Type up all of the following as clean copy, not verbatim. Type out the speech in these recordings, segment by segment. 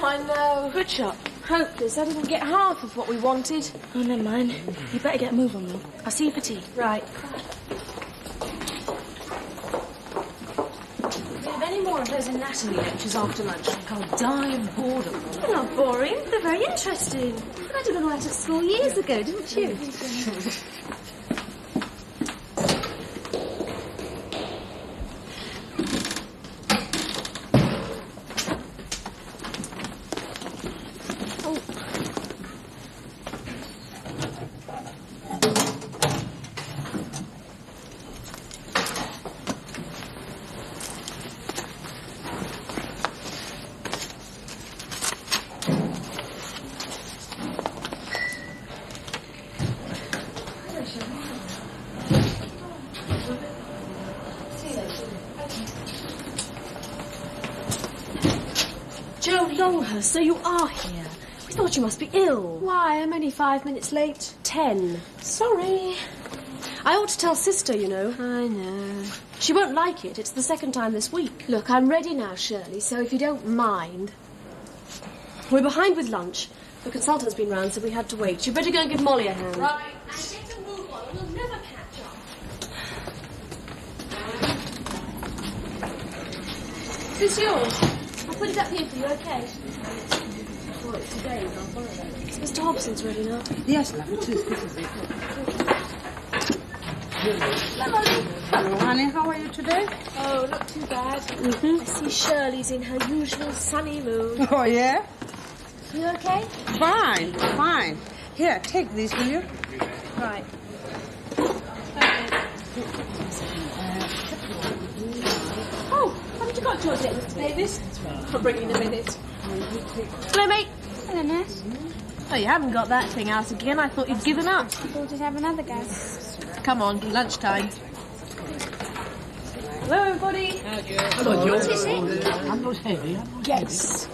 I know. Good shot. Hopeless. I didn't get half of what we wanted. Oh, never mind. You better get a move on, though. I'll see you for tea. Right. If we have any more of those anatomy lectures after lunch, I'll die of boredom. They're not boring. They're very interesting. I did all that at school years ago, didn't you? So you are here. We thought you must be ill. Why? I'm only 5 minutes late. 10. Sorry. I ought to tell Sister, you know. I know. She won't like it. It's the second time this week. Look, I'm ready now, Shirley, so if you don't mind... We're behind with lunch. The consultant's been round, so we had to wait. You'd better go and give Molly a hand. Right. And get a move on, or we'll never catch up. Is this yours? I'll put it up here for you, OK? Well, it's today. I'll borrow it. Is Mr. Hobson's ready now? Yes, love, it is. Hello, honey, how are you today? Oh, not too bad. I see Shirley's in her usual sunny mood. Oh, yeah? You OK? Fine, fine. Here, take these, will you? Right. Oh, haven't you got yours yet, Mr. Davis? I'll bring you in a minute. Hello, mate. Hello, Nurse. Oh, you haven't got that thing out again. I thought you'd given up. I thought you'd have another go. Come on, lunchtime. Hello, everybody. Hello, what is it? I'm not heavy. Yes.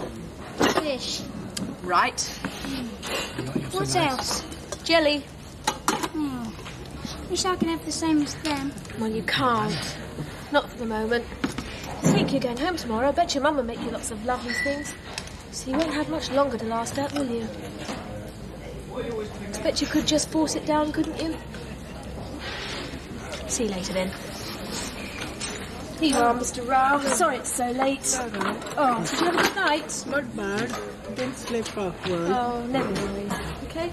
Fish. Right. What else? Jelly. Oh. Wish I could have the same as them. Well, you can't. Not for the moment. I think you're going home tomorrow. I bet your mum will make you lots of lovely things. So you won't have much longer to last out, will you? I bet you could just force it down, couldn't you? See you later, then. Here you are, Mr. Rao. Sorry it's so late. Oh, did you have a good night? Not bad. Didn't sleep half well. Oh, never worry. Okay?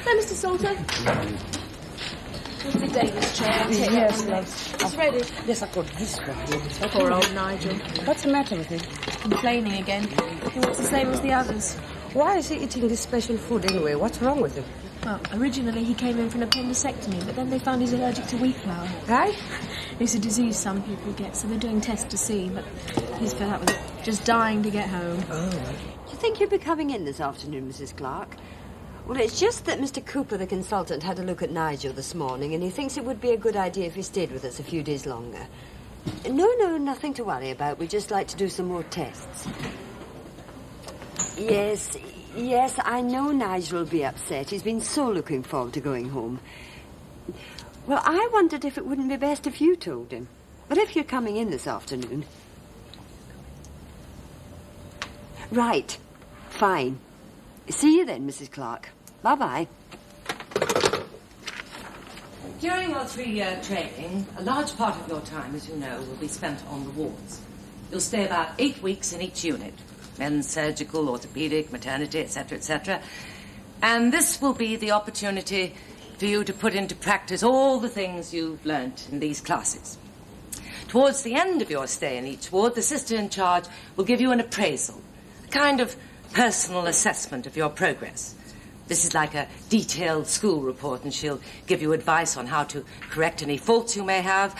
Hello, Mr. Salter. Mr. Davis' chair. I'll take Yes, that one love. next. It's ready. Yes, I got this one. Poor old Nigel. What's the matter with him? Complaining again. He wants the same as the others. Why is he eating this special food anyway? What's wrong with him? Well, originally he came in for an appendectomy, but then they found he's allergic to wheat flour. Right? It's a disease some people get, so they're doing tests to see, but he's fed up with it. Just dying to get home. Oh. Do you think you'll be coming in this afternoon, Mrs. Clark? Well, it's just that Mr. Cooper, the consultant, had a look at Nigel this morning, and he thinks it would be a good idea if he stayed with us a few days longer. No, nothing to worry about. We'd just like to do some more tests. Yes, I know Nigel will be upset. He's been so looking forward to going home. Well, I wondered if it wouldn't be best if you told him. But if you're coming in this afternoon... Right. Fine. See you then, Mrs. Clark. Bye-bye. During your 3-year training, a large part of your time, as you know, will be spent on the wards. You'll stay about 8 weeks in each unit. Men's surgical, orthopedic, maternity, etc., etc. And this will be the opportunity for you to put into practice all the things you've learnt in these classes. Towards the end of your stay in each ward, the sister in charge will give you an appraisal, a kind of personal assessment of your progress. This is like a detailed school report, and she'll give you advice on how to correct any faults you may have,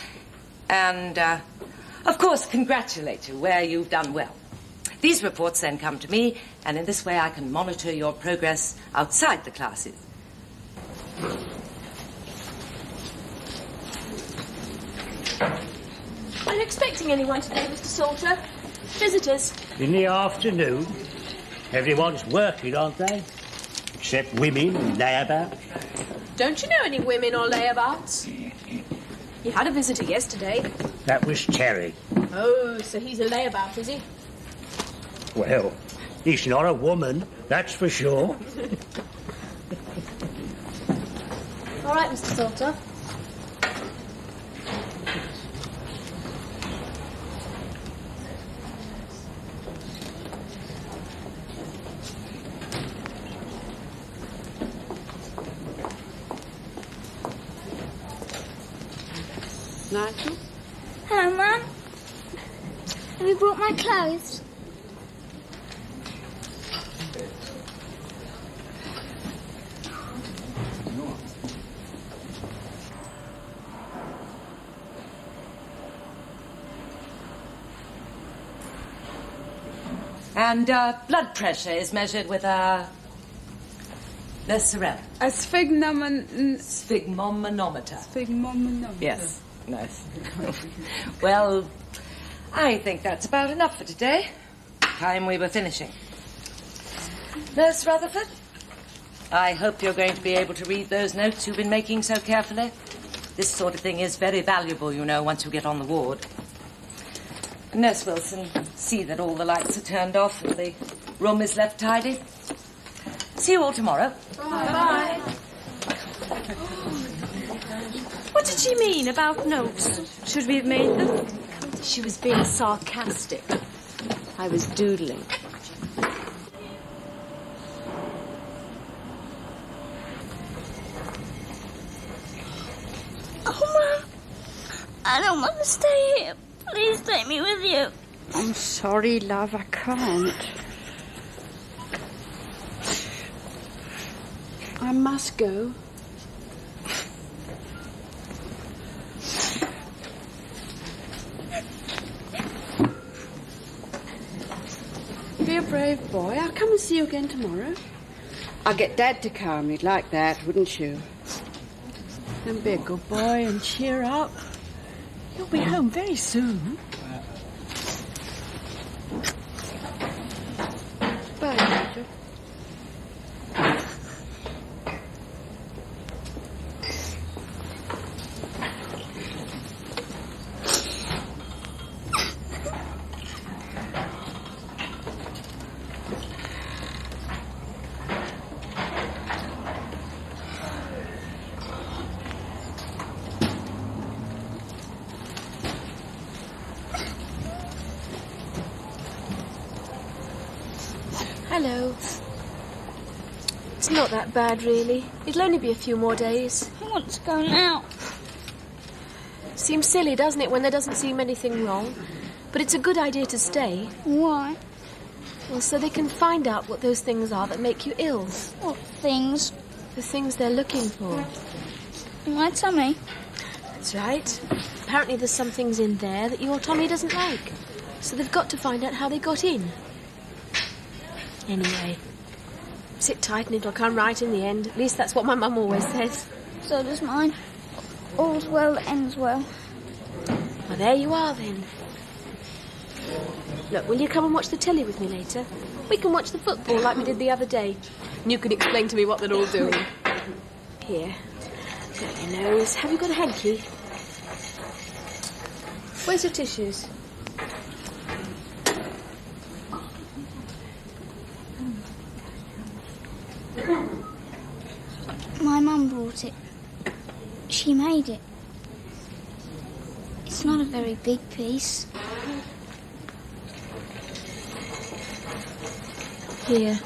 and, of course, congratulate you where you've done well. These reports then come to me, and in this way I can monitor your progress outside the classes. Are you expecting anyone today, Mr. Salter? Visitors? In the afternoon. Everyone's working, aren't they? Except women and layabouts. Don't you know any women or layabouts? He had a visitor yesterday. That was Terry. Oh, so he's a layabout, is he? Well, he's not a woman, that's for sure. All right, Mr. Salter. Nigel? Hello, Mum. Have you brought my clothes? And blood pressure is measured with a Sorel. A sphygmomanometer. Sphygmomanometer. Yes, nice. Well, I think that's about enough for today. Time we were finishing. Nurse Rutherford, I hope you're going to be able to read those notes you've been making so carefully. This sort of thing is very valuable, you know, once you get on the ward. Nurse Wilson, see that all the lights are turned off and the room is left tidy. See you all tomorrow. Bye. What did she mean about notes? Should we have made them? She was being sarcastic. I was doodling. Oh, Mum. I don't want to stay here. Please take me with you. I'm sorry, love, I can't. I must go. Be a brave boy. I'll come and see you again tomorrow. I'll get Dad to come. You'd like that, wouldn't you? And be a good boy and cheer up. You'll be home very soon. Bye, Nigel. Hello. It's not that bad, really. It'll only be a few more days. I want to go now. Seems silly, doesn't it, when there doesn't seem anything wrong? But it's a good idea to stay. Why? Well, so they can find out what those things are that make you ill. What things? The things they're looking for. My tummy. That's right. Apparently there's some things in there that your Tommy doesn't like. So they've got to find out how they got in. Anyway, sit tight and it'll come right in the end. At least that's what my mum always says. So does mine. All's well that ends well. Well, there you are then. Look, will you come and watch the telly with me later? We can watch the football like we did the other day. And you can explain to me what they're all doing. Here. Got your nose. Have you got a hanky? Where's your tissues? My mum brought it. She made it. It's not a very big piece. Here.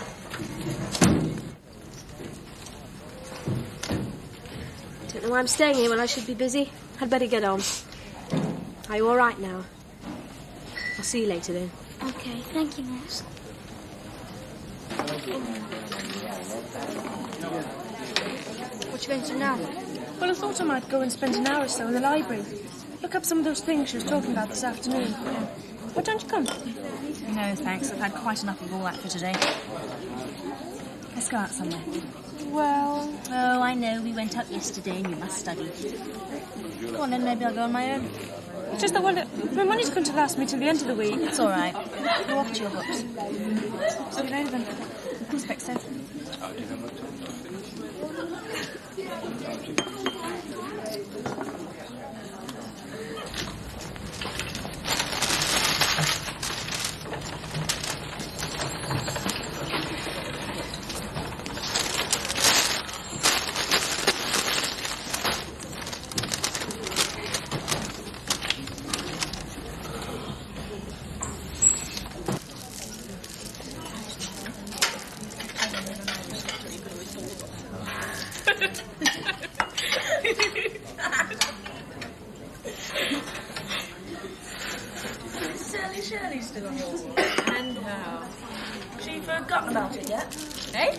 Don't know why I'm staying here when I should be busy. I'd better get on. Are you all right now? I'll see you later then. Okay, thank you, Nurse. What you going to do now? Well, I thought I might go and spend an hour or so in the library. Look up some of those things she was talking about this afternoon. Why don't you come? No, thanks. I've had quite enough of all that for today. Let's go out somewhere. Well... Oh, I know. We went up yesterday and you must study. Go on then, maybe I'll go on my own. It's just that, well, my money's going to last me till the end of the week. It's all right. Go off to your books. See you later then. Expect so. Shirley's still on your wall. And how? She forgotten about it yet? Eh?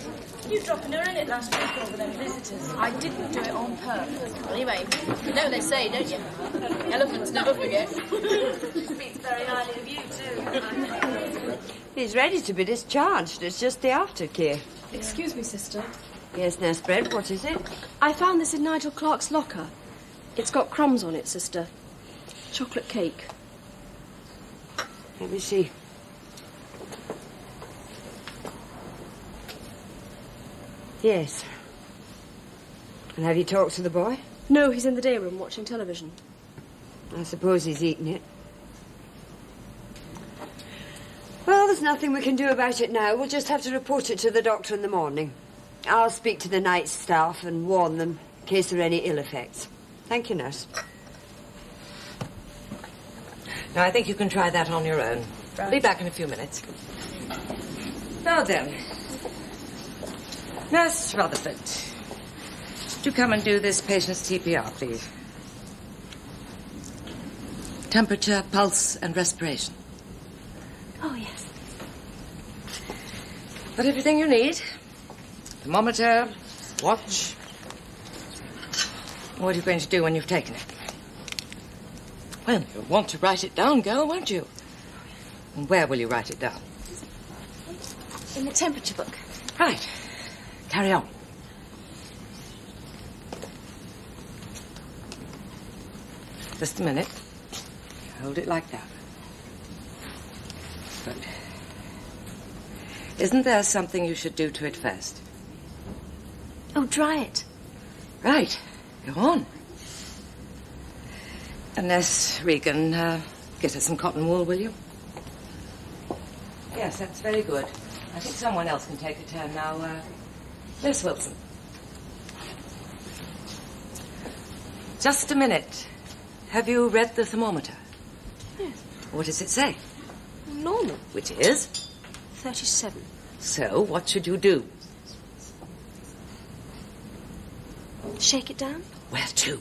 You dropping her in it last week over them visitors. I didn't do it on purpose. Anyway, you know what they say, don't you? Elephants never forget. Speaks very highly of you, too. He's ready to be discharged. It's just the aftercare. Excuse me, sister. Yes, Nurse Brent, what is it? I found this in Nigel Clark's locker. It's got crumbs on it, sister. Chocolate cake. Let me see. Yes. And have you talked to the boy? No, he's in the day room watching television. I suppose he's eaten it. Well, there's nothing we can do about it now. We'll just have to report it to the doctor in the morning. I'll speak to the night staff and warn them in case there are any ill effects. Thank you, nurse. Now, I think you can try that on your own. Right. Be back in a few minutes. Now then, Nurse Rutherford, would you come and do this patient's TPR, please? Temperature, pulse, and respiration. Oh, yes. Got everything you need? Thermometer, watch. What are you going to do when you've taken it? Well, you'll want to write it down, girl, won't you? And where will you write it down? In the temperature book. Right. Carry on. Just a minute. Hold it like that. Good. Isn't there something you should do to it first? Oh, dry it. Right. Go on. Unless Regan, get her some cotton wool, will you? Yes, that's very good. I think someone else can take a turn now. Miss Wilson. Just a minute. Have you read the thermometer? Yes. What does it say? Normal. Which is? 37. So, what should you do? Shake it down? Where to?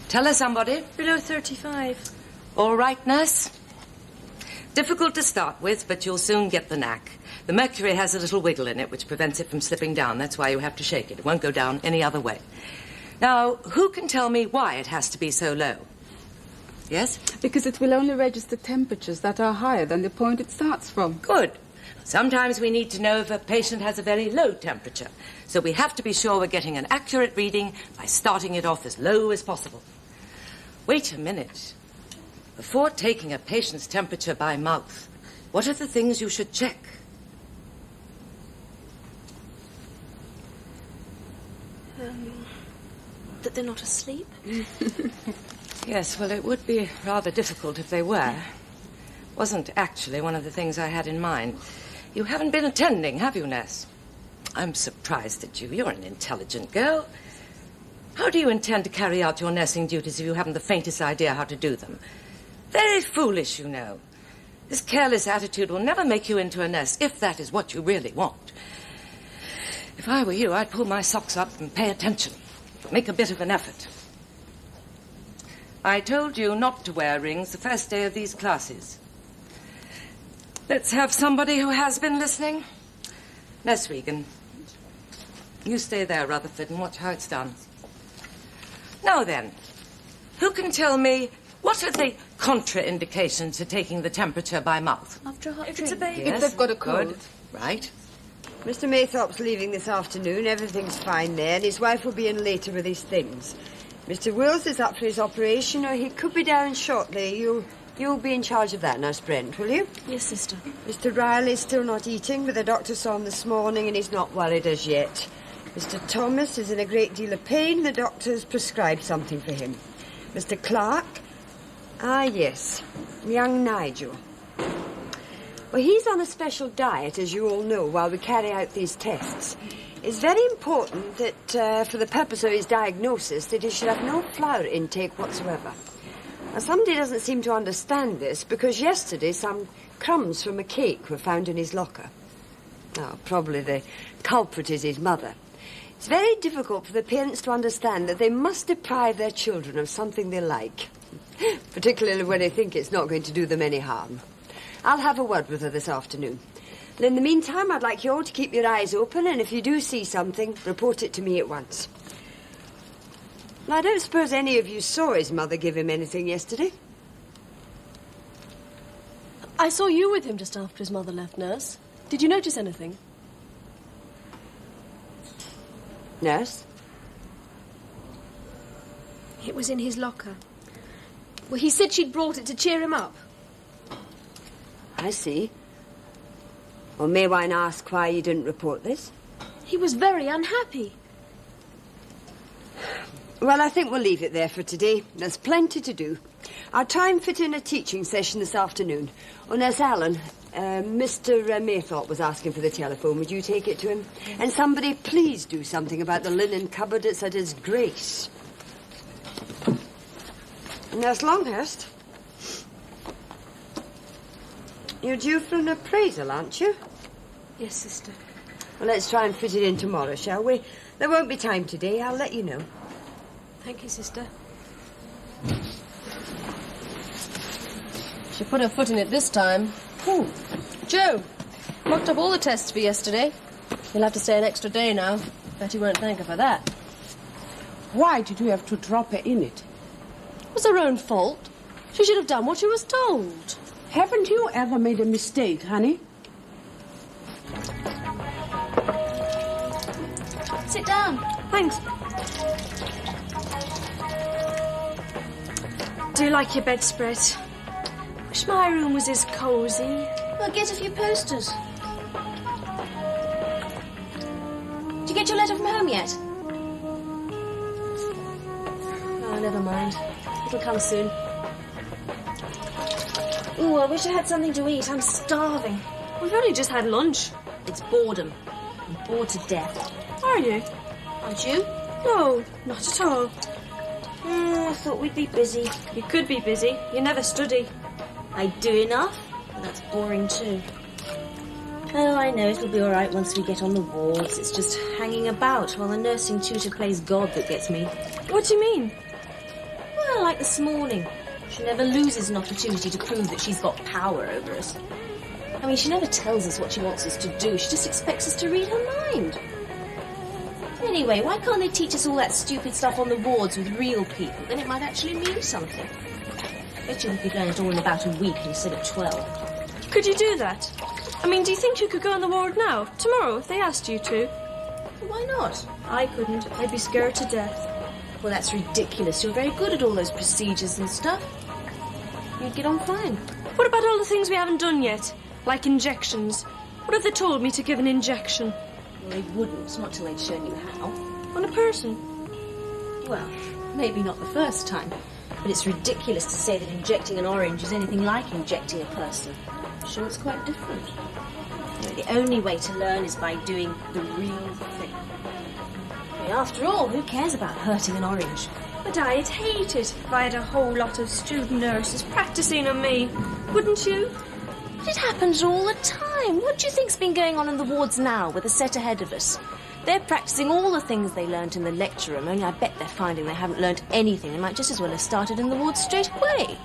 Tell her, somebody. Below 35. All right, nurse. Difficult to start with, but you'll soon get the knack. The mercury has a little wiggle in it, which prevents it from slipping down. That's why you have to shake it. It won't go down any other way. Now, who can tell me why it has to be so low? Yes? Because it will only register temperatures that are higher than the point it starts from. Good. Sometimes we need to know if a patient has a very low temperature. So we have to be sure we're getting an accurate reading by starting it off as low as possible. Wait a minute. Before taking a patient's temperature by mouth, what are the things you should check? That they're not asleep? Yes, well, it would be rather difficult if they were. Wasn't actually one of the things I had in mind. You haven't been attending, have you, Ness? I'm surprised at you. You're an intelligent girl. How do you intend to carry out your nursing duties if you haven't the faintest idea how to do them? Very foolish, you know. This careless attitude will never make you into a nurse, if that is what you really want. If I were you, I'd pull my socks up and pay attention. Make a bit of an effort. I told you not to wear rings the first day of these classes. Let's have somebody who has been listening. Nurse Regan, you stay there, Rutherford, and watch how it's done. Now then, who can tell me what are the contraindications to taking the temperature by mouth? After a hot If drink. it's a baby. Yes, If they've got a cold. good. Right. Mr. Maythorpe's leaving this afternoon. Everything's fine there, and his wife will be in later with his things. Mr. Wills is up for his operation, or he could be down shortly. You'll be in charge of that, Nurse Brent, will you? Yes, sister. Mr. Riley's still not eating, but the doctor saw him this morning, and he's not worried as yet. Mr. Thomas is in a great deal of pain. The doctor's prescribed something for him. Mr. Clark? Ah, yes. Young Nigel. Well, he's on a special diet, as you all know, while we carry out these tests. It's very important that, for the purpose of his diagnosis, that he should have no flour intake whatsoever. Now, somebody doesn't seem to understand this, because yesterday some crumbs from a cake were found in his locker. Oh, probably the culprit is his mother. It's very difficult for the parents to understand that they must deprive their children of something they like, particularly when they think it's not going to do them any harm. I'll have a word with her this afternoon. And in the meantime, I'd like you all to keep your eyes open, and if you do see something, report it to me at once. Now, I don't suppose any of you saw his mother give him anything yesterday? I saw you with him just after his mother left, Nurse. Did you notice anything? Nurse? It was in his locker. Well, he said she'd brought it to cheer him up. I see. Well, may I ask why you didn't report this? He was very unhappy. Well, I think we'll leave it there for today. There's plenty to do. I'll try and fit in a teaching session this afternoon. Oh, Nurse Allen, Mr. Maythorpe was asking for the telephone. Would you take it to him? And somebody please do something about the linen cupboard. It's at his grace. Nurse Longhurst? You're due for an appraisal, aren't you? Yes, sister. Well, let's try and fit it in tomorrow, shall we? There won't be time today. I'll let you know. Thank you, sister. She put her foot in it this time. Who? Joe. Mocked up all the tests for yesterday. He'll have to stay an extra day now. Bet he won't thank her for that. Why did you have to drop her in it? It was her own fault. She should have done what she was told. Haven't you ever made a mistake, honey? Sit down. Thanks. Do you like your bedspread? Wish my room was as cosy. Well, get a few posters. Did you get your letter from home yet? Oh, never mind. It'll come soon. Ooh, I wish I had something to eat. I'm starving. We've only just had lunch. It's boredom. I'm bored to death. Are you? Aren't you? No, not at all. I thought we'd be busy. You could be busy. You never study. I do enough, but that's boring too. Oh, I know, it'll be all right once we get on the wards. It's just hanging about while the nursing tutor plays God that gets me. What do you mean? Well, like this morning. She never loses an opportunity to prove that she's got power over us. I mean, she never tells us what she wants us to do. She just expects us to read her mind. Anyway, why can't they teach us all that stupid stuff on the wards with real people? Then it might actually mean something. Bet you we could learn it all in about a week instead of 12. Could you do that? I mean, do you think you could go on the ward now, tomorrow, if they asked you to? Why not? I couldn't. I'd be scared to death. Well, that's ridiculous. You're very good at all those procedures and stuff. You'd get on fine. What about all the things we haven't done yet? Like injections. What if they told me to give an injection? Well, they wouldn't, not till they'd shown you how. On a person? Well, maybe not the first time. But it's ridiculous to say that injecting an orange is anything like injecting a person. I'm sure it's quite different. You know, the only way to learn is by doing the real thing. I mean, after all, who cares about hurting an orange? But I'd hate it if I had a whole lot of student nurses practicing on me. Wouldn't you? But it happens all the time. What do you think's been going on in the wards now with the set ahead of us? They're practicing all the things they learnt in the lecture room, only I bet they're finding they haven't learnt anything. They might just as well have started in the wards straight away.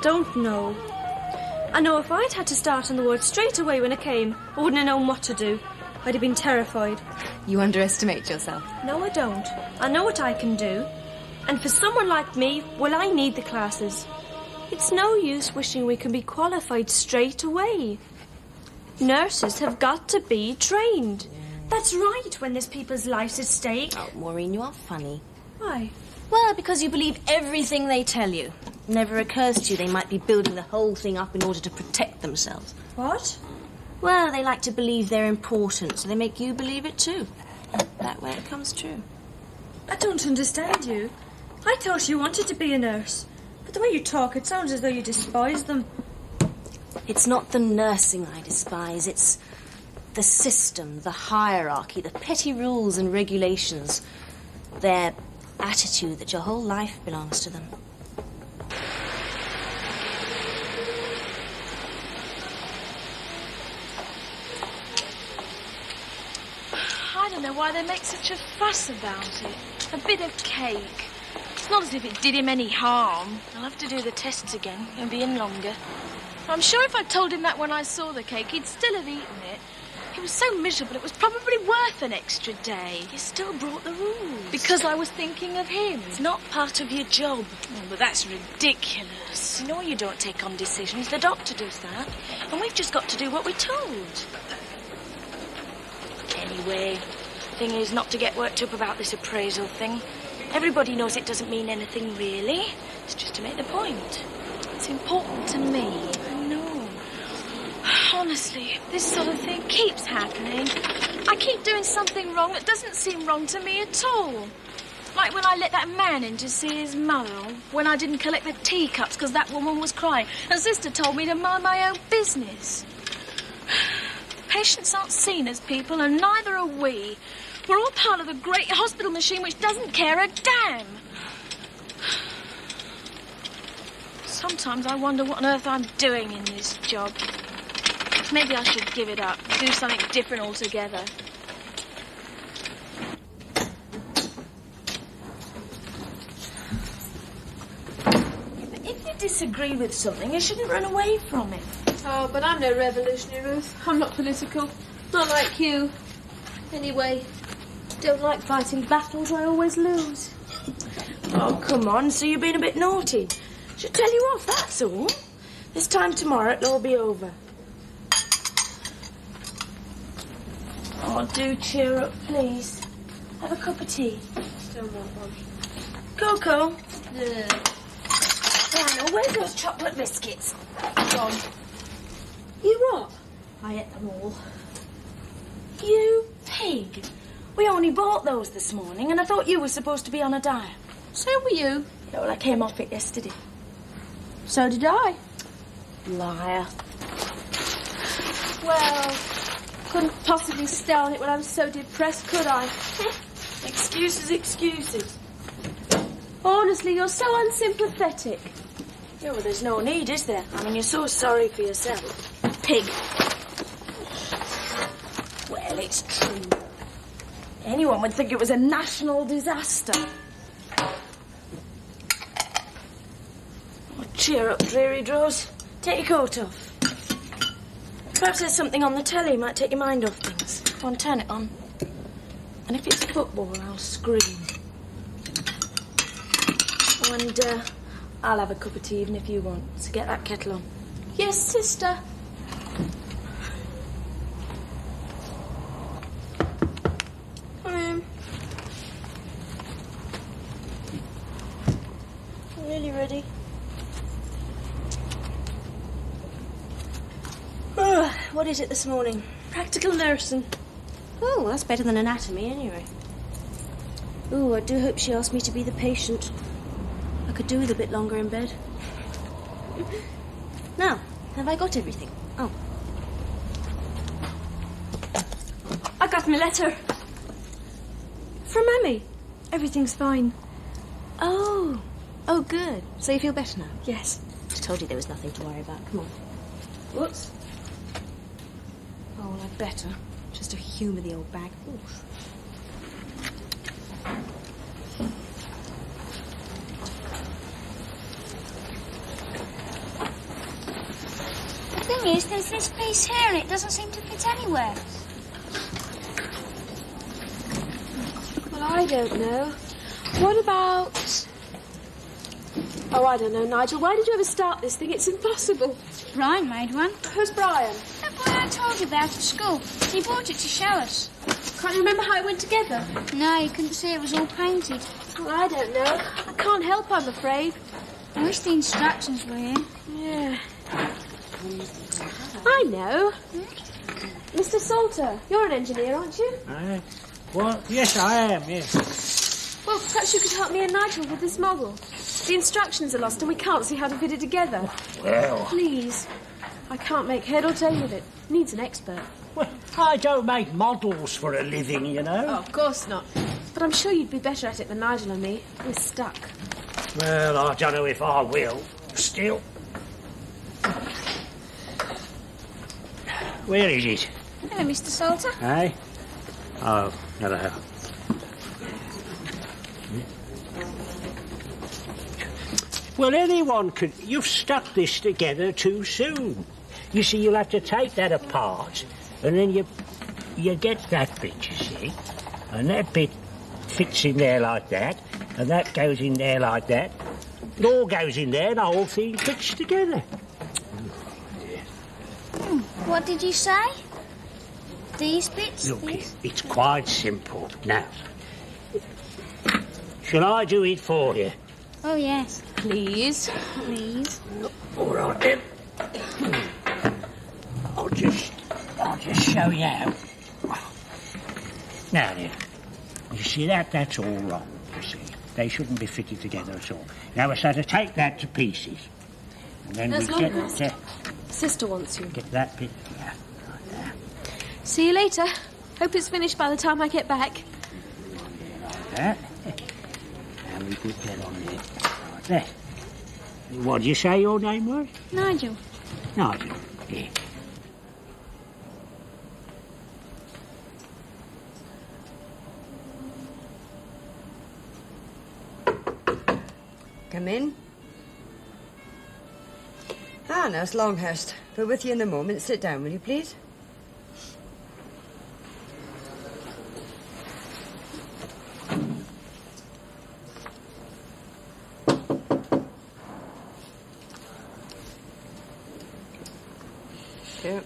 Don't know. I know if I'd had to start on the ward straight away when I came, I wouldn't have known what to do. I'd have been terrified. You underestimate yourself. No, I don't. I know what I can do. And for someone like me, well, I need the classes. It's no use wishing we can be qualified straight away. Nurses have got to be trained. That's right, when there's people's lives at stake. Oh, Maureen, you are funny. Why? Well, because you believe everything they tell you. It never occurs to you they might be building the whole thing up in order to protect themselves. What? Well, they like to believe they're important, so they make you believe it too. That way it comes true. I don't understand you. I thought you wanted to be a nurse. But the way you talk, it sounds as though you despise them. It's not the nursing I despise, it's the system, the hierarchy, the petty rules and regulations, their attitude that your whole life belongs to them. I don't know why they make such a fuss about it. A bit of cake. It's not as if it did him any harm. I'll have to do the tests again. He'll be in longer. I'm sure if I told him that when I saw the cake, he'd still have eaten it. He was so miserable, it was probably worth an extra day. You still brought the rules. Because I was thinking of him. It's not part of your job. Oh, but that's ridiculous. You know you don't take on decisions. The doctor does that. And we've just got to do what we're told. Anyway, the thing is not to get worked up about this appraisal thing. Everybody knows it doesn't mean anything, really. It's just to make the point. It's important to me. I know. Honestly, this sort of thing keeps happening. I keep doing something wrong that doesn't seem wrong to me at all. Like when I let that man in to see his mother, or when I didn't collect the teacups because that woman was crying, and Sister told me to mind my own business. Patients aren't seen as people, and neither are we. We're all part of the great hospital machine which doesn't care a damn. Sometimes I wonder what on earth I'm doing in this job. Maybe I should give it up, do something different altogether. But if you disagree with something, you shouldn't run away from it. Oh, but I'm no revolutionary, Ruth. I'm not political. Not like you. Anyway, don't like fighting battles. I always lose. Oh, come on, so you've been a bit naughty. Should tell you off, that's all. This time tomorrow it'll all be over. Oh, do cheer up, please. Have a cup of tea. Don't want one. Cocoa? Yeah. Lionel, where's those chocolate biscuits? Gone. You what? I ate them all. You pig. We only bought those this morning, and I thought you were supposed to be on a diet. So were you. Yeah, well, I came off it yesterday. So did I. Liar. Well, couldn't possibly stay on it when I was so depressed, could I? Excuses, excuses. Honestly, you're so unsympathetic. Yeah, well, there's no need, is there? I mean, you're so sorry for yourself. Pig. Well, it's true. Anyone would think it was a national disaster. Oh, cheer up, dreary draws. Take your coat off. Perhaps there's something on the telly might take your mind off things. Go on, turn it on. And if it's football, I'll scream. Oh, and I'll have a cup of tea even if you want. So get that kettle on. Yes, sister. Come in. I'm nearly ready. What is it this morning? Practical nursing. Oh, that's better than anatomy, anyway. Ooh, I do hope she asked me to be the patient. I could do with a bit longer in bed. Now, have I got everything? Oh. I got my letter. From Emmy. Everything's fine. Oh. Oh, good. So you feel better now? Yes. I told you there was nothing to worry about. Come on. Whoops. Oh, well, I'd better. Just to humour the old bag. Oof. The thing is, there's this piece here and it doesn't seem to fit anywhere. Well, I don't know. What about... Oh, I don't know, Nigel. Why did you ever start this thing? It's impossible. Brian made one. Who's Brian? That boy I told you about at school. He brought it to show us. Can't you remember how it went together? No, you couldn't see it was all painted. Well, I don't know. I can't help, I'm afraid. I wish the instructions were here. Yeah. I know. Mr. Salter, you're an engineer, aren't you? What? Yes, I am, yes. Well, perhaps you could help me and Nigel with this model. The instructions are lost and we can't see how to fit it together. Well... Please. I can't make head or tail of it. Needs an expert. Well, I don't make models for a living, you know. Oh, of course not. But I'm sure you'd be better at it than Nigel and me. We're stuck. Well, I don't know if I will. Still. Where is it? Hello, Mr. Salter. Eh? Oh, hello. Well, anyone could... You've stuck this together too soon. You see, you'll have to take that apart, and then you get that bit, you see, and that bit fits in there like that, and that goes in there like that. It all goes in there, and the whole thing fits together. What did you say? These bits? Look, it's quite simple. Now, shall I do it for you? Oh, yes. Please. Please. All right, then. I'll just show you how. Now then, you see that's all wrong, you see. They shouldn't be fitted together at all. Now we're supposed to take that to pieces. And then That's we get Longhurst. Sister wants you. Get that bit, yeah, right there. See you later. Hope it's finished by the time I get back. Like that. And we put that on there, like that. What did you say your name was? Nigel. Nigel, yeah. Come in. Ah, Nurse Longhurst. We're with you in a moment. Sit down, will you, please? Sure.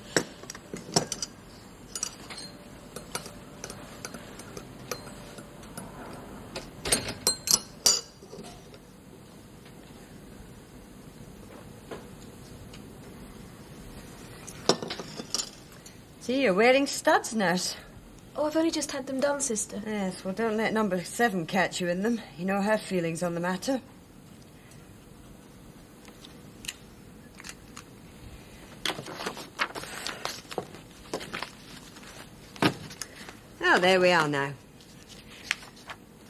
See, you're wearing studs, Nurse. Oh, I've only just had them done, Sister. Yes, well, don't let number 7 catch you in them. You know her feelings on the matter. Oh, there we are now.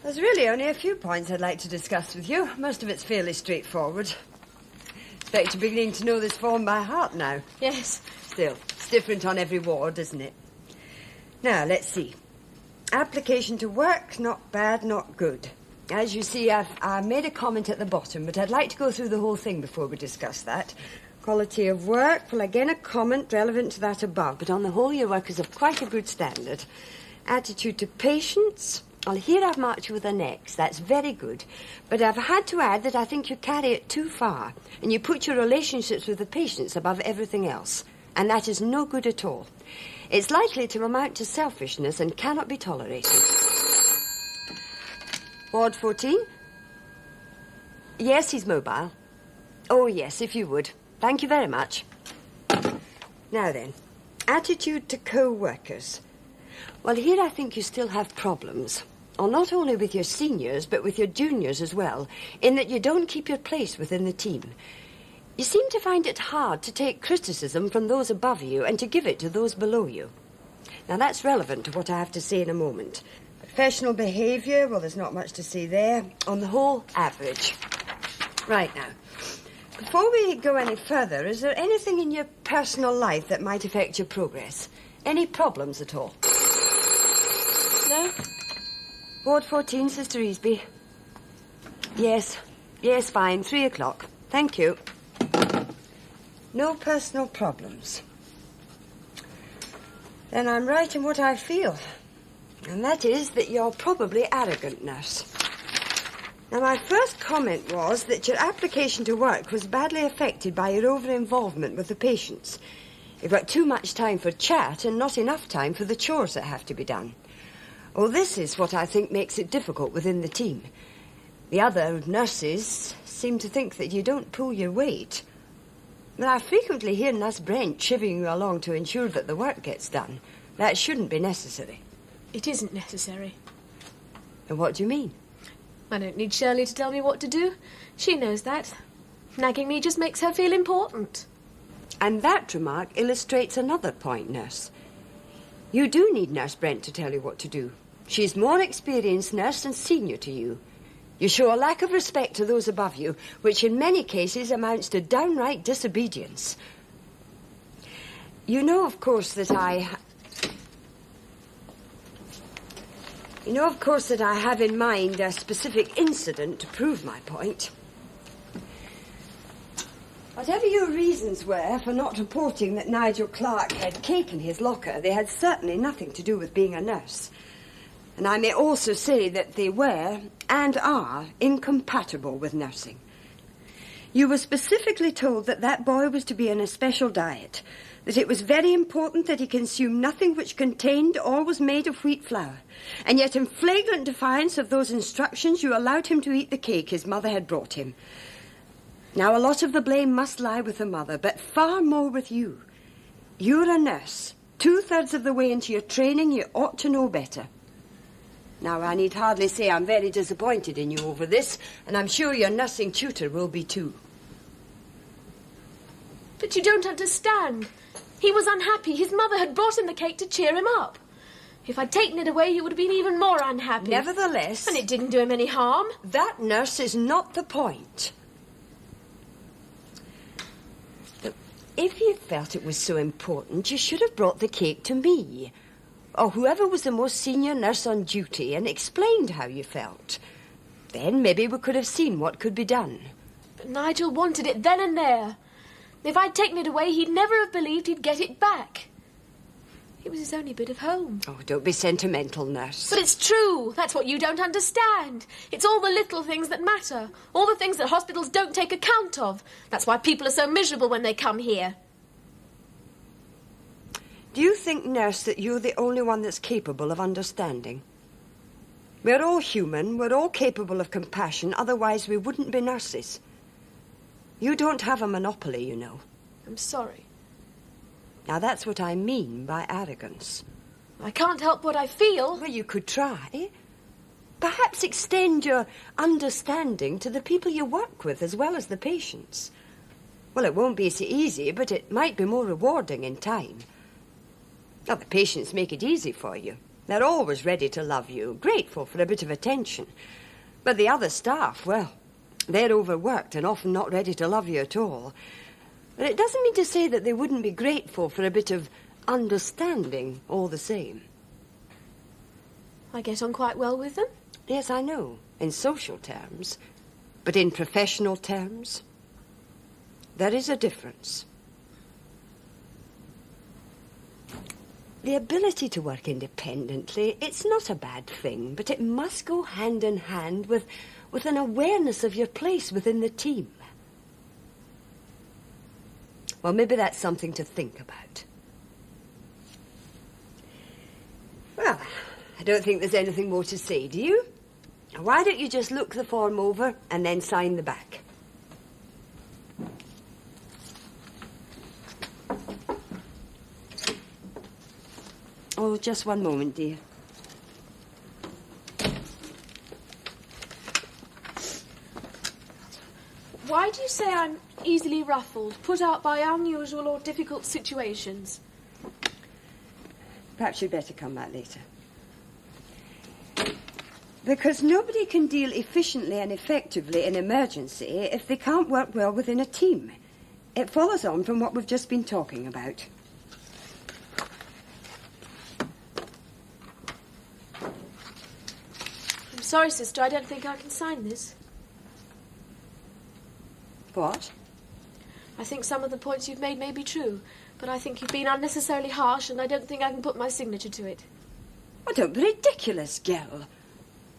There's really only a few points I'd like to discuss with you. Most of it's fairly straightforward. Expect you're beginning to know this form by heart now. Yes. Still, it's different on every ward, isn't it? Now, let's see. Application to work, not bad, not good. As you see, I've made a comment at the bottom, but I'd like to go through the whole thing before we discuss that. Quality of work, well, again, a comment relevant to that above, but on the whole, your work is of quite a good standard. Attitude to patients, well, here I've marked you with an X. That's very good. But I've had to add that I think you carry it too far, and you put your relationships with the patients above everything else. And that is no good at all. It's likely to amount to selfishness and cannot be tolerated. Ward 14? Yes, he's mobile. Oh, yes, if you would. Thank you very much. Now then, attitude to co-workers. Well, here I think you still have problems. Well, not only with your seniors, but with your juniors as well, in that you don't keep your place within the team. You seem to find it hard to take criticism from those above you and to give it to those below you. Now, that's relevant to what I have to say in a moment. Professional behaviour, well, there's not much to see there. On the whole, average. Right now, before we go any further, is there anything in your personal life that might affect your progress? Any problems at all? No? Ward 14, Sister Easby. Yes, fine, 3 o'clock. Thank you. No personal problems. Then I'm right in what I feel. And that is that you're probably arrogant, Nurse. Now, my first comment was that your application to work was badly affected by your over-involvement with the patients. You've got too much time for chat and not enough time for the chores that have to be done. Oh, this is what I think makes it difficult within the team. The other nurses seem to think that you don't pull your weight. But I frequently hear Nurse Brent chivying you along to ensure that the work gets done. That shouldn't be necessary. It isn't necessary. And what do you mean? I don't need Shirley to tell me what to do. She knows that. Nagging me just makes her feel important. And that remark illustrates another point, Nurse. You do need Nurse Brent to tell you what to do. She's more experienced nurse and senior to you. You show a lack of respect to those above you, which in many cases amounts to downright disobedience. You know, of course, that You know, of course, that I have in mind a specific incident to prove my point. Whatever your reasons were for not reporting that Nigel Clark had cake in his locker, they had certainly nothing to do with being a nurse. And I may also say that they were, and are, incompatible with nursing. You were specifically told that that boy was to be on a special diet, that it was very important that he consume nothing which contained or was made of wheat flour. And yet, in flagrant defiance of those instructions, you allowed him to eat the cake his mother had brought him. Now, a lot of the blame must lie with the mother, but far more with you. You're a nurse. 2/3 of the way into your training, you ought to know better. Now, I need hardly say I'm very disappointed in you over this, and I'm sure your nursing tutor will be too. But you don't understand. He was unhappy. His mother had brought him the cake to cheer him up. If I'd taken it away, he would have been even more unhappy. Nevertheless... And it didn't do him any harm. That, nurse, is not the point. Look, if you felt it was so important, you should have brought the cake to me, or whoever was the most senior nurse on duty, and explained how you felt. Then maybe we could have seen what could be done. But Nigel wanted it then and there. If I'd taken it away, he'd never have believed he'd get it back. It was his only bit of home. Oh, don't be sentimental, nurse. But it's true. That's what you don't understand. It's all the little things that matter. All the things that hospitals don't take account of. That's why people are so miserable when they come here. Do you think, nurse, that you're the only one that's capable of understanding? We're all human. We're all capable of compassion. Otherwise, we wouldn't be nurses. You don't have a monopoly, you know. I'm sorry. Now, that's what I mean by arrogance. I can't help what I feel. Well, you could try. Perhaps extend your understanding to the people you work with as well as the patients. Well, it won't be so easy, but it might be more rewarding in time. Now, the patients make it easy for you. They're always ready to love you, grateful for a bit of attention. But the other staff, well, they're overworked and often not ready to love you at all. But it doesn't mean to say that they wouldn't be grateful for a bit of understanding all the same. I get on quite well with them. Yes, I know, in social terms. But in professional terms, there is a difference. The ability to work independently, it's not a bad thing, but it must go hand in hand with an awareness of your place within the team. Well, maybe that's something to think about. Well, I don't think there's anything more to say, do you? Why don't you just look the form over and then sign the back? Oh, just one moment, dear. Why do you say I'm easily ruffled, put out by unusual or difficult situations? Perhaps you'd better come back later. Because nobody can deal efficiently and effectively in emergency if they can't work well within a team. It follows on from what we've just been talking about. I'm sorry, sister, I don't think I can sign this. What? I think some of the points you've made may be true, but I think you've been unnecessarily harsh, and I don't think I can put my signature to it. Oh, don't be ridiculous, girl.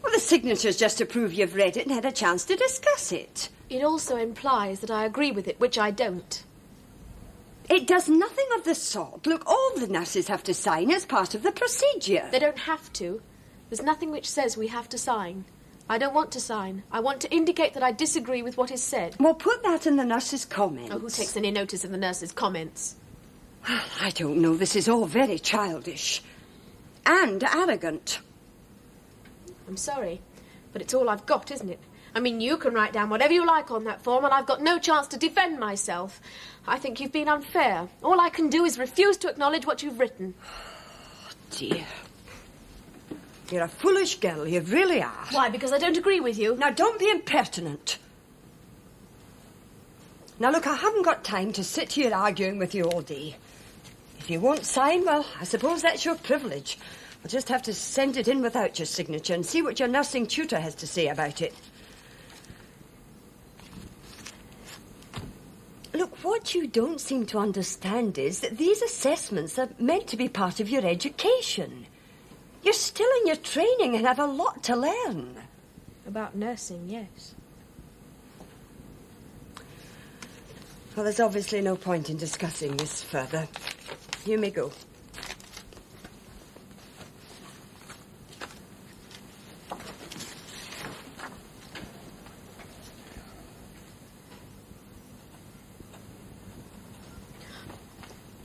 Well, the signature's just to prove you've read it and had a chance to discuss it. It also implies that I agree with it, which I don't. It does nothing of the sort. Look, all the nurses have to sign as part of the procedure. They don't have to. There's nothing which says we have to sign. I don't want to sign. I want to indicate that I disagree with what is said. Well, put that in the nurse's comments. Oh, who takes any notice of the nurse's comments? I don't know. This is all very childish. And arrogant. I'm sorry, but it's all I've got, isn't it? I mean, you can write down whatever you like on that form, and I've got no chance to defend myself. I think you've been unfair. All I can do is refuse to acknowledge what you've written. Oh, dear. You're a foolish girl, you really are. Why, because I don't agree with you? Now, don't be impertinent. Now, look, I haven't got time to sit here arguing with you all day. If you won't sign, well, I suppose that's your privilege. I'll just have to send it in without your signature and see what your nursing tutor has to say about it. Look, what you don't seem to understand is that these assessments are meant to be part of your education. You're still in your training and have a lot to learn. About nursing, yes. Well, there's obviously no point in discussing this further. You may go.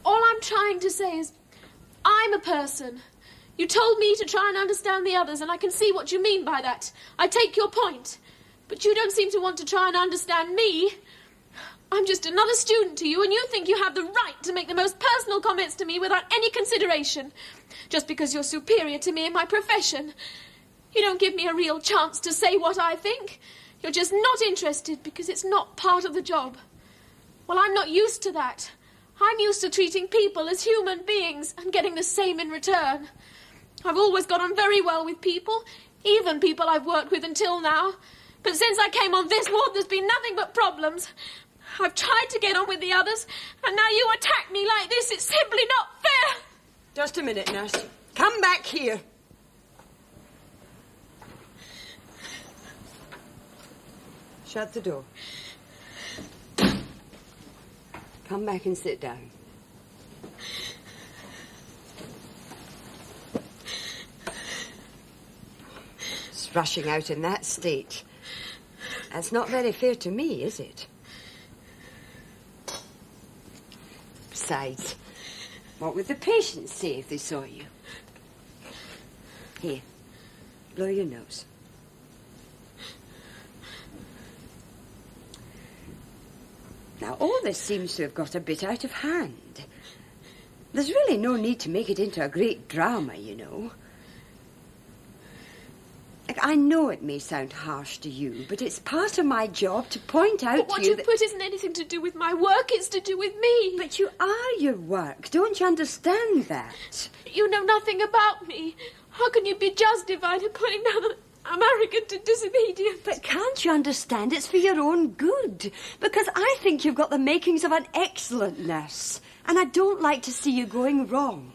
All I'm trying to say is, I'm a person. You told me to try and understand the others, and I can see what you mean by that. I take your point. But you don't seem to want to try and understand me. I'm just another student to you, and you think you have the right to make the most personal comments to me without any consideration. Just because you're superior to me in my profession. You don't give me a real chance to say what I think. You're just not interested because it's not part of the job. Well, I'm not used to that. I'm used to treating people as human beings and getting the same in return. I've always got on very well with people, even people I've worked with until now. But since I came on this ward, there's been nothing but problems. I've tried to get on with the others, and now you attack me like this. It's simply not fair. Just a minute, nurse. Come back here. Shut the door. Come back and sit down. Just rushing out in that state. That's not very fair to me, is it? Besides, what would the patients say if they saw you? Here, blow your nose. Now, all this seems to have got a bit out of hand. There's really no need to make it into a great drama, you know. Like, I know it may sound harsh to you, but it's part of my job to point out But what to you you put isn't anything to do with my work, it's to do with me. But you are your work. Don't you understand that? You know nothing about me. How can you be justified in putting down that I'm arrogant and disobedient? But can't you understand it's for your own good? Because I think you've got the makings of an excellent nurse, and I don't like to see you going wrong.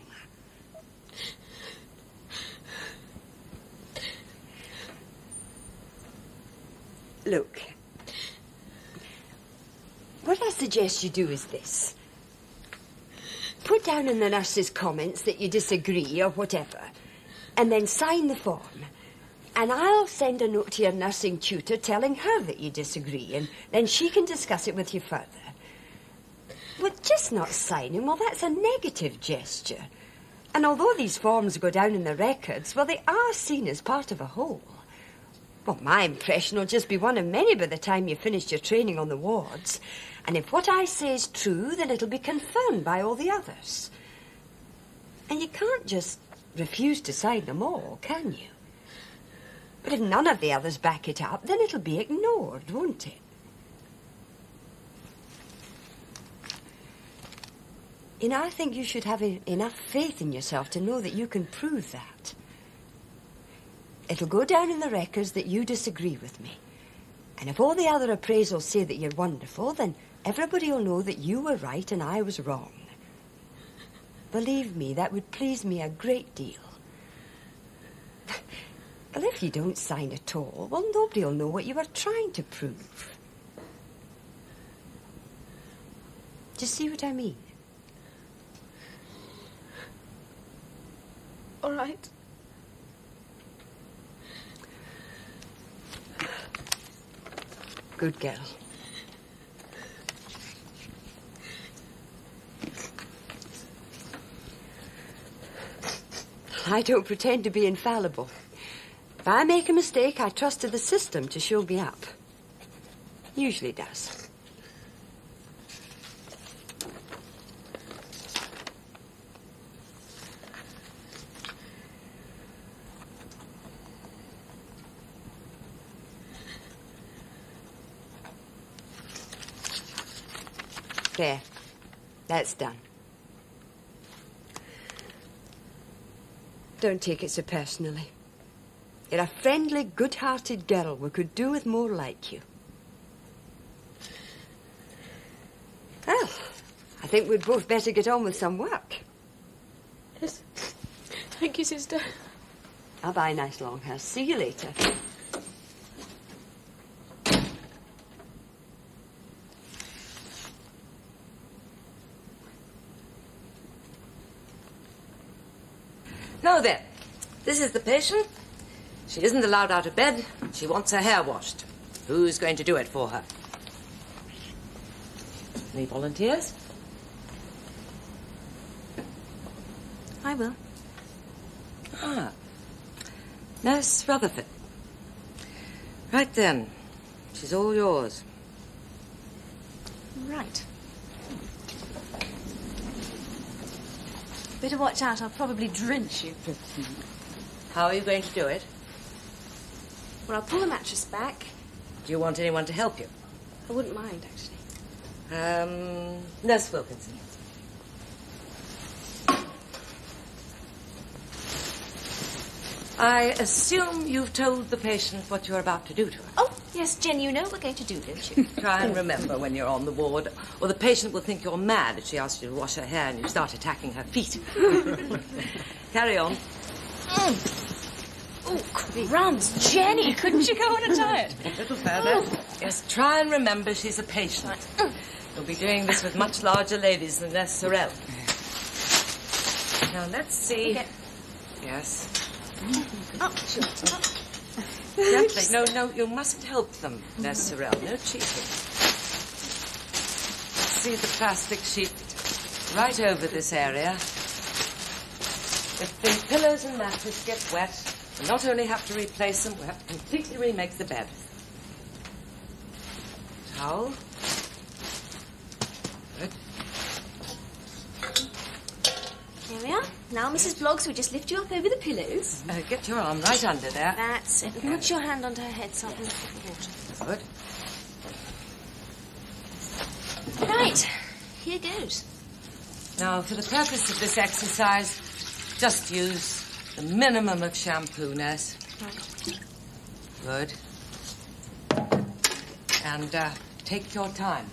Look, what I suggest you do is this. Put down in the nurse's comments that you disagree or whatever, and then sign the form. And I'll send a note to your nursing tutor telling her that you disagree, and then she can discuss it with you further. But just not signing, well, that's a negative gesture. And although these forms go down in the records, well, they are seen as part of a whole. Well, my impression will just be one of many by the time you've finished your training on the wards. And if what I say is true, then it'll be confirmed by all the others. And you can't just refuse to sign them all, can you? But if none of the others back it up, then it'll be ignored, won't it? You know, I think you should have enough faith in yourself to know that you can prove that. It'll go down in the records that you disagree with me. And if all the other appraisals say that you're wonderful, then everybody will know that you were right and I was wrong. Believe me, that would please me a great deal. Well, if you don't sign at all, well, nobody will know what you were trying to prove. Do you see what I mean? All right. Good girl. I don't pretend to be infallible. If I make a mistake, I trust to the system to show me up. Usually does. There. That's done. Don't take it so personally. You're a friendly, good-hearted girl. We could do with more like you. Well, I think we'd both better get on with some work. Yes. Thank you, sister. Bye-bye, nice Longhurst. See you later. Now then, this is the patient. She isn't allowed out of bed. She wants her hair washed. Who's going to do it for her? Any volunteers? I will. Ah, Nurse Rutherford. Right then. She's all yours. Right. Better watch out, I'll probably drench you. How are you going to do it? Well, I'll pull the mattress back. Do you want anyone to help you? I wouldn't mind, actually. Nurse Wilkinson. I assume you've told the patient what you're about to do to her. Oh, yes, Jen, you know what we're going to do, don't you? Try and remember when you're on the ward, or the patient will think you're mad if she asks you to wash her hair and you start attacking her feet. Carry on. Oh, crumbs, Jenny, couldn't you go on and tie it? A little further. Yes, try and remember she's a patient. You'll be doing this with much larger ladies than Nurse Sorrel. Now, let's see. Okay. Yes. Oh, sure. Gently. No, you mustn't help them, Nurse Sorrel. No cheating. See the plastic sheet right over this area. If the pillows and mattress get wet, we not only have to replace them, we have to completely remake the bed. Towel. Good. Here we are. Now, Mrs. Bloggs, we just lift you up over the pillows. Get your arm right under there. That's it. Put your hand onto her head so I can put the water. Good. Right. Here goes. Now, for the purpose of this exercise, just use the minimum of shampoo, nurse. Right. Good. And take your time.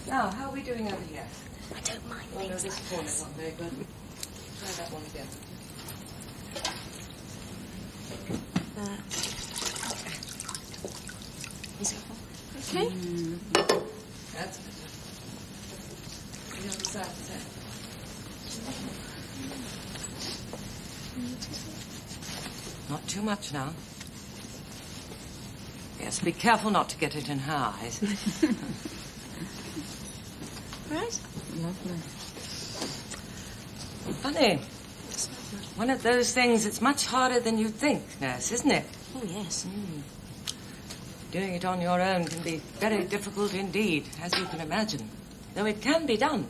Now, how are we doing over here? I don't mind Oh, no, things this like corner's this. not very good. Try that one again. Is it okay? That's better. The other side is there. Not too much now. Yes, be careful not to get it in her eyes. Right? Lovely. Funny. One of those things that's much harder than you think, nurse, isn't it? Oh, yes. Doing it on your own can be very difficult indeed, as you can imagine. Though it can be done.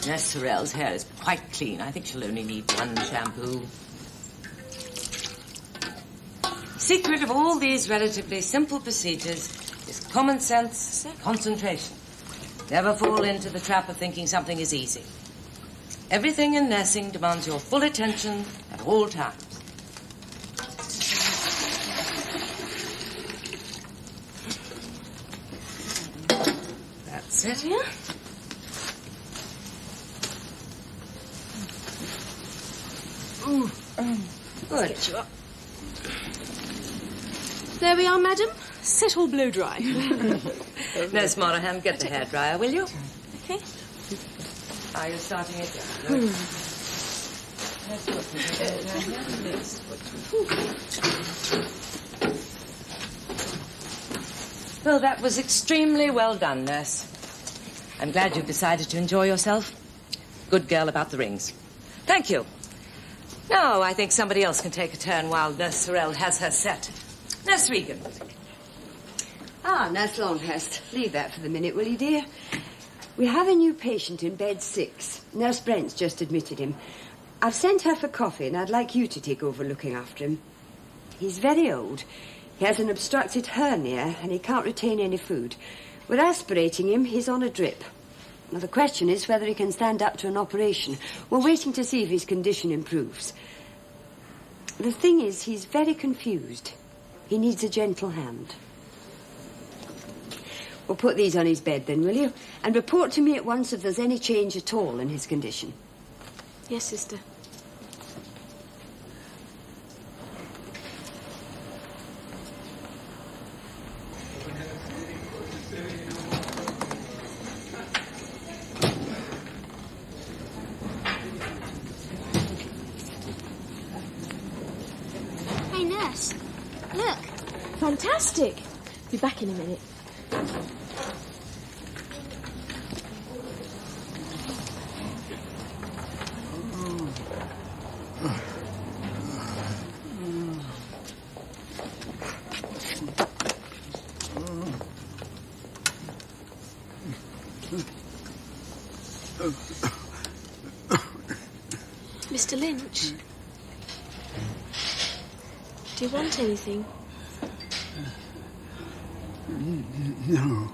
Nurse Sorrel's hair is quite clean. I think she'll only need one shampoo. Secret of all these relatively simple procedures is common sense, concentration. Never fall into the trap of thinking something is easy. Everything in nursing demands your full attention at all times. That's it. Yeah? Good. Get you up. There we are, madam. Set all blow dry. Nurse Monahan, get the hairdryer, will you? Okay. Are you starting it? Good. Well, that was extremely well done, nurse. I'm glad you've decided to enjoy yourself. Good girl about the rings. Thank you. Now, I think somebody else can take a turn while Nurse Sorrel has her set. Nurse Regan. Ah, Nurse Longhurst. Leave that for the minute, will you, dear? We have a new patient in bed 6. Nurse Brent's just admitted him. I've sent her for coffee, and I'd like you to take over looking after him. He's very old. He has an obstructed hernia, and he can't retain any food. We're aspirating him. He's on a drip. Well, the question is whether he can stand up to an operation. We're waiting to see if his condition improves. The thing is, he's very confused. He needs a gentle hand. We'll put these on his bed then, will you? And report to me at once if there's any change at all in his condition. Yes, sister. Hey, nurse. Look. Fantastic. Be back in a minute. Mr. Lynch, do you want anything? No.